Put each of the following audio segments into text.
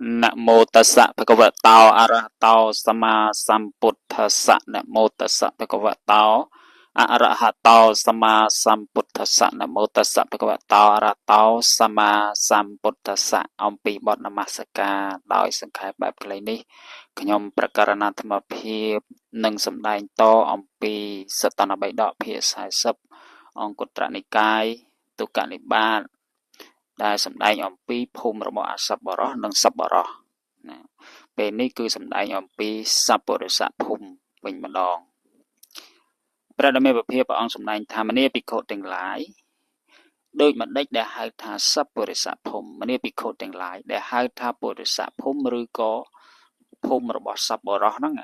นะโมตัสสะภะคะวะโตอะระหะโตสัมมาสัมพุทธัสสะนะโมตัสสะภะคะวะโตอะระหะโตสัมมาสัมพุทธัสสะนะโมตัสสะภะคะวะโตอะระหะโตสัมมาสัมพุทธัสสะអំពីបទនមស្ការដោយសង្ខេបបែបខ្លីនេះខ្ញុំប្រកាសណាធម្មភាពនឹងសម្ដែងតអំពីសតនបិដកភាគ40អង្គុត្រនិកាយទុក្កនិបាតដែលសម្ដែងអំពីភូមិរបស់អសប្បុរសនិងសប្បុរសណាពេលនេះគឺសម្ដែងអំពីសប្បុរិសភូមិវិញម្ដងព្រះដមេពភាព្រះអង្គសម្ដែងថាមនីភិក្ខុទាំងឡាយដូចម្ដេចដែលហៅថាសប្បុរិសភូមិមនីភិក្ខុទាំងឡាយដែលហៅថាពុរិសភូមិឬក៏ភូមិរបស់សប្បុរសហ្នឹង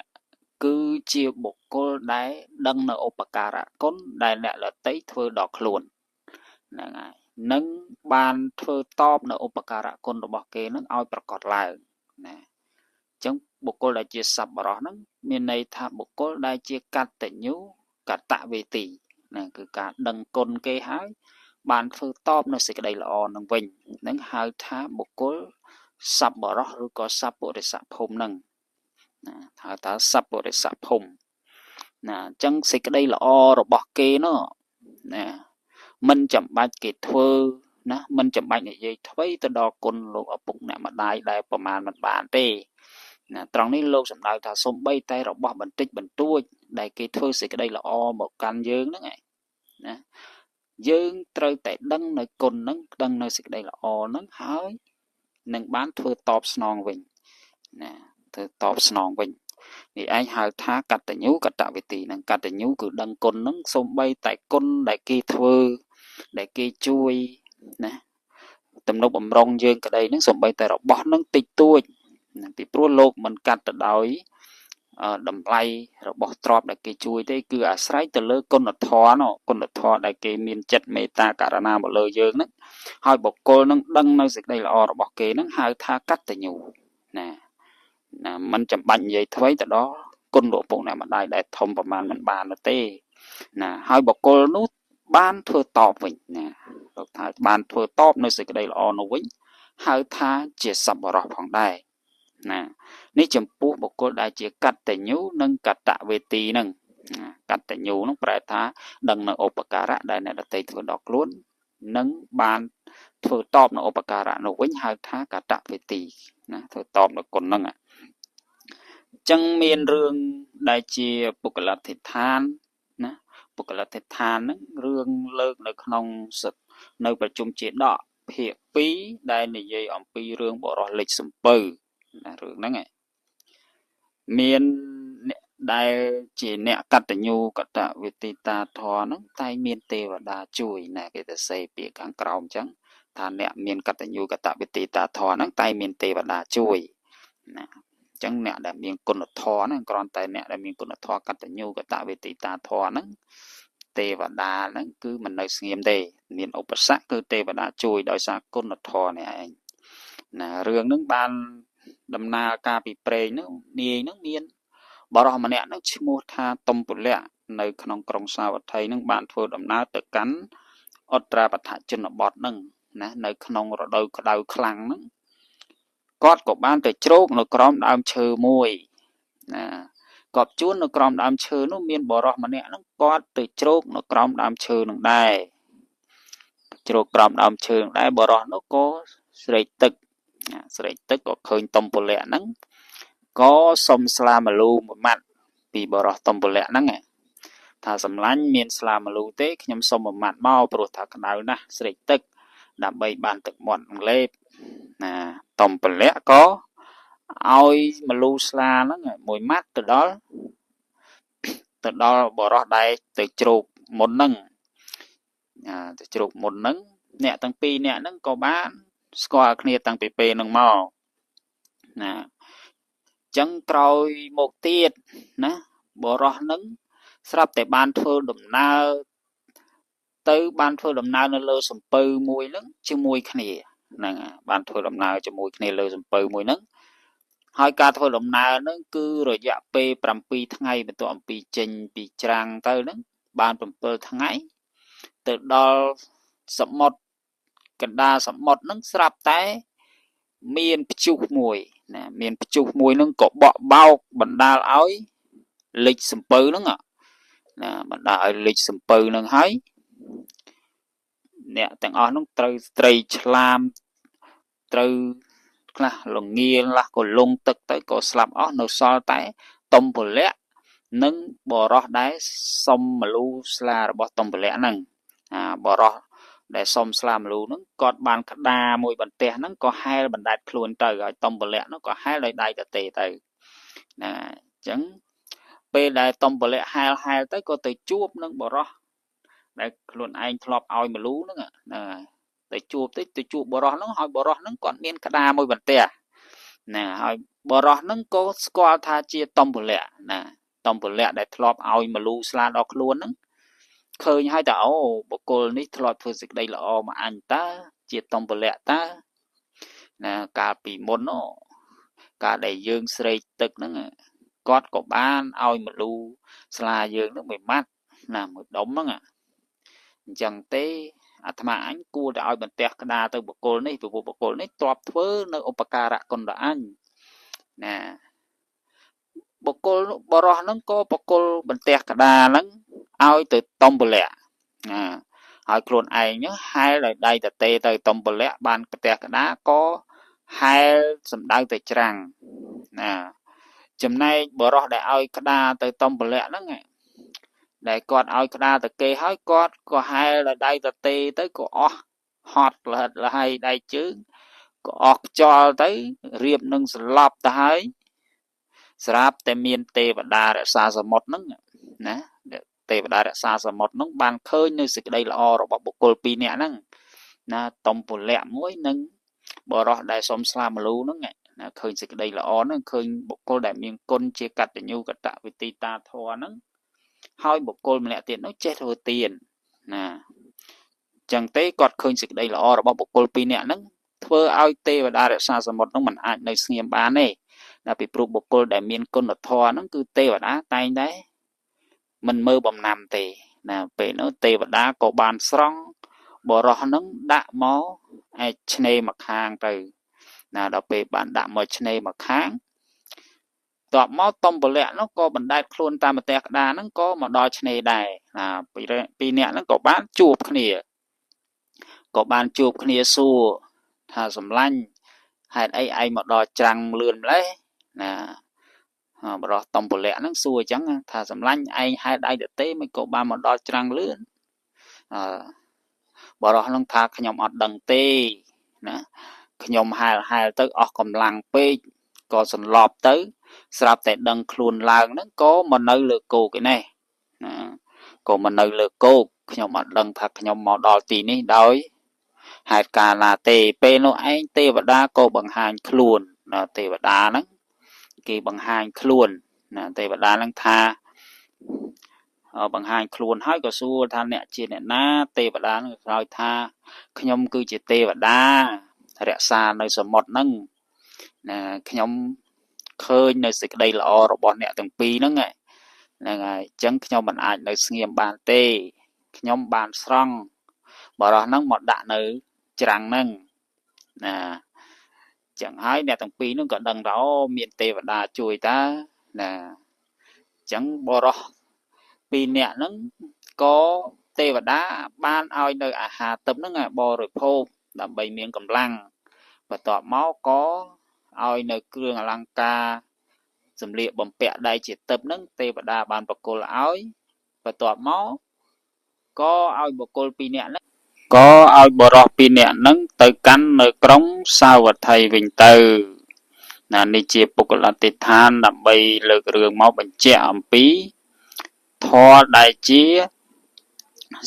គឺជាបុគ្គលដែលដឹងនៅឧបការៈគុណដែលអ្នកដទៃធ្វើដល់ខ្លួនហ្នឹងហើយនឹងបានធ្វើតបនៅឧបការៈគុណរបស់គេនឹងឲ្យប្រកបឡើងណាអញ្ចឹងបុគ្គលដែលជាសប្បុរសហ្នឹងមានន័យថាបុគ្គលដែលជាកតញ្ញូកតវេទីណាគឺការដឹងគុណគេហើយបានធ្វើតបនៅសេចក្តីល្អនឹងវិញនឹងហៅថាបុគ្គលសប្បុរសឬក៏សប្បុរិសភូមិនឹងណាហៅថាសប្បុរិសភូមិណាអញ្ចឹងសេចក្តីល្អរបស់គេនោះណាមិនចាំបាច់គេធ្វើណាមិនចាំបាច់និយាយថ្មីទៅដល់គុណលោកឪពុកអ្នកម្ដាយដែលប្រមាណមិនបានទេណាត្រង់នេះលោកសម្ដៅថាសំបីតែរបស់បន្តិចបន្តួចដែលគេធ្វើសេចក្តីល្អមកកាន់យើងហ្នឹងឯងណាយើងត្រូវតែដឹងនៅគុណហ្នឹងដឹងនៅសេចក្តីល្អហ្នឹងហើយនឹងបានធ្វើតបស្នងវិញណាធ្វើតបស្នងវិញនេះឯងហៅថាកតញ្ញូកតវេទីនឹងកតញ្ញូគឺដឹងគុណហ្នឹងសំបីតែគុណដែលគេធ្វើដែលគេជួយណាទំនុកបំរុងយើងក្តីហ្នឹងសំបីតែរបស់ហ្នឹងតិចតួចណាពីព្រោះលោកមិនកាត់ទៅដោយតម្លៃរបស់ទ្រព្យដែលគេជួយទេគឺអាស្រ័យទៅលើគុណធម៌គុណធម៌ដែលគេមានចិត្តមេត្តាករុណាមកលើយើងហ្នឹងហើយបុគ្គលហ្នឹងដឹងនៅសេចក្តីល្អរបស់គេហ្នឹងហៅថាកតញ្ញូណាมันចាំបាច់និយាយថ្មីទៅដល់គុណលោកពុកអ្នកម្ដាយដែលធំប្រមាណមិនបានទេណាហើយបុគ្គលនោះបានធ្វើតបវិញណាលោកថាបានធ្វើតបនៅសេចក្តីល្អនោះវិញហៅថាជាសប្បុរសផងដែរណានេះចំពោះបុគ្គលដែលជាកតញ្ញូនិងកតវេទីហ្នឹងកតញ្ញូហ្នឹងប្រែថាដឹងនៅឧបការៈដែលអ្នកដទៃធ្វើដល់ខ្លួននិងបានធ្វើតបនៅឧបការៈនោះវិញហៅថាកតវេទីណាធ្វើតបនៅគុណហ្នឹងអញ្ចឹងមានរឿងដែលជាពុគលតិដ្ឋានណាពុគលតិដ្ឋានហ្នឹងរឿងលើកនៅក្នុងនៅប្រជុំជាដកភាគ2ដែលនិយាយអំពីរឿងបរោះលិចសំពៅណារឿងហ្នឹងមានអ្នកដែលជាអ្នកកតញ្ញូកតវេទីតាធរហ្នឹងតែមានទេវតាជួយណាគេទៅសេពាក្យខាងក្រោមអញ្ចឹងថាអ្នកមានកតញ្ញូកតវេទីតាធរហ្នឹងតែមានទេវតាជួយណាអញ្ចឹងអ្នកដែលមានគុណធម៌ហ្នឹងគ្រាន់តែអ្នកដែលមានគុណធម៌កតញ្ញូកតវេទីតាធម៌ហ្នឹងទេវតាហ្នឹងគឺមិននៅស្ងៀមទេមានឧបសគ្គគឺទេវតាជួយដោយសារគុណធម៌នេះឯងណារឿងហ្នឹងបានដំណើរការពីព្រេងហ្នឹងនាយហ្នឹងមានបរិសម្នាក់ហ្នឹងឈ្មោះថាតុមពលៈនៅក្នុងក្រុងសាវត្ថីហ្នឹងបានធ្វើដំណើរទៅកាន់អត្រាបឋជនបទហ្នឹងណានៅក្នុងរដូវក្តៅខ្លាំងហ្នឹងគាត់ក៏បានទៅជ្រោកនៅក្រោមដើមឈើមួយណាគាត់ជួននៅក្រោមដើមឈើនោះមានបរិសម្នាក់ហ្នឹងគាត់ទៅជ្រោកនៅក្រោមដើមឈើនឹងដែរជ្រោកក្រោមដើមឈើនឹងដែរបរិសនោះក៏ស្រេកទឹកក៏ឃើញតុមពលៈហ្នឹងក៏សុំស្លាមលូមួយម៉ាត់ពីបរិសតុមពលៈហ្នឹងថាសម្លាញ់មានស្លាមលូទេខ្ញុំសុំមួយម៉ាត់មកព្រោះថាក្តៅណាស់ស្រេកទឹកដើម្បីបានទឹកមាត់នឹងលេបណាតុមពលៈក៏ឲ្យមលូស្លាហ្នឹងមួយម៉ាត់ទៅដល់បរិសដែលទៅជ្រោកមុនហ្នឹងទៅជ្រោកមុនហ្នឹងអ្នកទាំងពីរអ្នកហ្នឹងក៏បានស្គាល់គ្នាតាំងពីពេលហ្នឹងមកណាចឹងក្រោយមកទៀតណាបរិសហ្នឹងស្រាប់តែបានធ្វើដំណើរនៅលើសំពៅមួយហ្នឹងជាមួយគ្នាហ្នឹងបានធ្វើដំណើរជាមួយគ្នាលើសំពៅមួយហ្នឹងហើយការធ្វើដំណើរហ្នឹងគឺរយៈពេល7ថ្ងៃបន្ទាប់អំពីចេញពីច្រាំងទៅហ្នឹងបាន7ថ្ងៃទៅដល់សមុទ្រកណ្ដាលសមុទ្រហ្នឹងស្រាប់តែ មានព្យុះមួយណាមានព្យុះមួយហ្នឹងក៏បក់បោកបណ្ដាលឲ្យលិចសំពៅហ្នឹងណាបណ្ដាលឲ្យលិចសំពៅហ្នឹងហើយអ្នកទាំងអស់ហ្នឹងត្រូវស្ត្រីឆ្លាមត្រូវខ្លះល្ងាខ្លះក៏លងទឹកទៅក៏ស្លាប់អស់នៅសល់តែតុមពលៈនិងបរោះដែលសុំមលូស្លារបស់តុមពលៈហ្នឹងបរោះដែលសុំស្លាមលូហ្នឹងគាត់បានក្តារមួយបន្ទះហ្នឹងក៏ហែលបណ្ដែតខ្លួនទៅហើយតុមពលៈហ្នឹងក៏ហែលដោយដៃទទេទៅណាអញ្ចឹងពេលដែលតុមពលៈហែលទៅក៏ទៅជួបនឹងបរោះដែលខ្លួនឯងធ្លាប់ឲ្យមលូហ្នឹងណាទៅជួបបរោះហ្នឹងហើយបរោះហ្នឹងគាត់មានក្តារមួយបន្ទះណាហើយបរោះហ្នឹងក៏ស្គាល់ថាជាតុមពលៈណាតុមពលៈដែលធ្លាប់ឲ្យមលូស្លាដល់ខ្លួនហ្នឹងឃើញហើយតើអូបុគ្គលនេះធ្លាប់ធ្វើសេចក្តីល្អមកអញតើជាតុមពលៈតើណាកាលពីមុនកាលដែលយើងស្រេកទឹកហ្នឹងគាត់ក៏បានឲ្យមលូស្លាយើងហ្នឹងមួយម៉ាត់ណាមួយដុំហ្នឹងអញ្ចឹងទេអាត្មាអញគួរតែឲ្យបន្ទះក្តារទៅបុគ្គលនេះព្រោះបុគ្គលនេះទ្របធ្វើនៅឧបការៈគុណដល់អញណាបុគ្គលបរោះហ្នឹងក៏បកគលបន្ទះក្តារហ្នឹងឲ្យទៅតុមពលៈណាហើយខ្លួនឯងហែលដោយដៃទទេទៅតុមពលៈបានបន្ទះក្តារក៏ហែលសំដៅទៅច្រាំងណាចំណែកបរោះដែលឲ្យក្តារទៅតុមពលៈហ្នឹងដែលគាត់ឲ្យក្តារទៅគេហើយគាត់ក៏ហែលដោយដៃទទេទៅក៏អស់ហត់លហិតលហើយដៃជើងក៏អស់ខ្យល់ទៅរៀបនឹងស្លាប់ទៅហើយស្រាប់តែមានទេវតារក្សាសមុទ្រហ្នឹងណាទេវតារក្សាសមុទ្រហ្នឹងបានឃើញនៅសេចក្តីល្អរបស់បុគ្គល2នាក់ហ្នឹងណាតុមពលៈមួយនិងបរោះដែលសុំស្លាមលូហ្នឹងណាឃើញសេចក្តីល្អហ្នឹងឃើញបុគ្គលដែលមានគុណជាកតញ្ញូកតវិទីតាធម៌ហ្នឹងហើយបុគ្គលម្នាក់ទៀតនោះចេះធ្វើទានណាអញ្ចឹងទេគាត់ឃើញសេចក្តីល្អរបស់បុគ្គល2នាក់ហ្នឹងធ្វើឲ្យទេវតារក្សាសមុទ្រហ្នឹងមិនអាចនៅស្ងៀមបានទេណាពីព្រោះបុគ្គលដែលមានគុណធម៌ហ្នឹងគឺទេវតាតែងតែមិនមើលបំណាំទេណាពេលនោះទេវតាក៏បានស្រង់បរោះហ្នឹងដាក់មកឯឆ្នេរមកខាងទៅណាដល់ពេលបានដាក់មកឆ្នេរមកខាងតបមកតុមពលៈនោះក៏បណ្ដែតខ្លួនតាមផ្ទះក្តារហ្នឹងក៏មកដល់ឆ្នេរដែរណាពីរនាក់ហ្នឹងក៏បានជួបគ្នាសួរថាសម្លាញ់ហេតុអីឯងមកដល់ច្រាំងលឿនម្លេះណាបរោះតុមពលៈហ្នឹងសួរអញ្ចឹងថាសម្លាញ់ឯងហេតុអីទៅទេមិនក៏បានមកដល់ច្រាំងលឿនបរោះហ្នឹងថាខ្ញុំអត់ដឹងទេណាខ្ញុំហែលទៅអស់កម្លាំងពេកក៏សន្លប់ទៅស្រាប់តែដឹងខ្លួនឡើងហ្នឹងក៏មកនៅលើគោកឯនេះណាក៏មកនៅលើគោកខ្ញុំអត់ដឹងថាខ្ញុំមកដល់ទីនេះដោយហេតុការណាទេពេលនោះឯងទេវតាក៏បង្ហាញខ្លួនណាទេវតាហ្នឹងគេបង្ហាញខ្លួនណាទេវតាហ្នឹងថាបង្ហាញខ្លួនហើយក៏សួរថាអ្នកជាអ្នកណាទេវតាហ្នឹងឆ្លើយថាខ្ញុំគឺជាទេវតារក្សានៅសមុទ្រហ្នឹងណាខ្ញុំឃើញនៅសេចក្តីល្អរបស់អ្នកទាំងពីរហ្នឹងហើយអញ្ចឹងខ្ញុំមិនអាចនៅស្ងៀមបានទេខ្ញុំបានស្រង់បរោះហ្នឹងមកដាក់នៅច្រាំងហ្នឹងណាចឹងហើយអ្នកទាំងពីរហ្នឹងក៏ដឹងថាអូមានទេវតាជួយតាណាចឹងបរោះ2នាក់ហ្នឹងក៏ទេវតាបានឲ្យនៅអាហារទឹកហ្នឹងបរិភោគដើម្បីមានកម្លាំងបន្ទាប់មកក៏ឲ្យនៅគ្រឿងអលង្ការសម្លៀកបំពាក់ដែលជាទឹកហ្នឹងទេវតាបានបកុលឲ្យបន្ទាប់មកក៏ឲ្យបុគ្គល2នាក់ហ្នឹងក៏ឲ្យបរោះ2នាក់ហ្នឹងទៅកាន់នៅក្រុងសាវត្ថីវិញទៅណានេះជាពុគលអតិថានដើម្បីលើករឿងមកបញ្ជាក់អំពីធម៌ដែលជា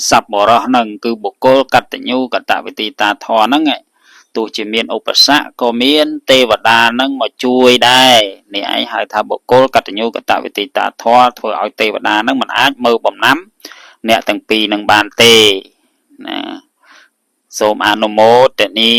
សប្បុរសហ្នឹងគឺបុគ្គលកតញ្ញូកតវិទីតាធម៌ហ្នឹងទោះជាមានឧបសគ្គក៏មានទេវតាហ្នឹងមកជួយដែរនេះឯងហៅថាបុគ្គលកតញ្ញូកតវិទីតាធម៌ធ្វើឲ្យទេវតាហ្នឹងមិនអាចមើលបំណាំអ្នកទាំងពីរនឹងបានទេណាសូមអនុមោទនា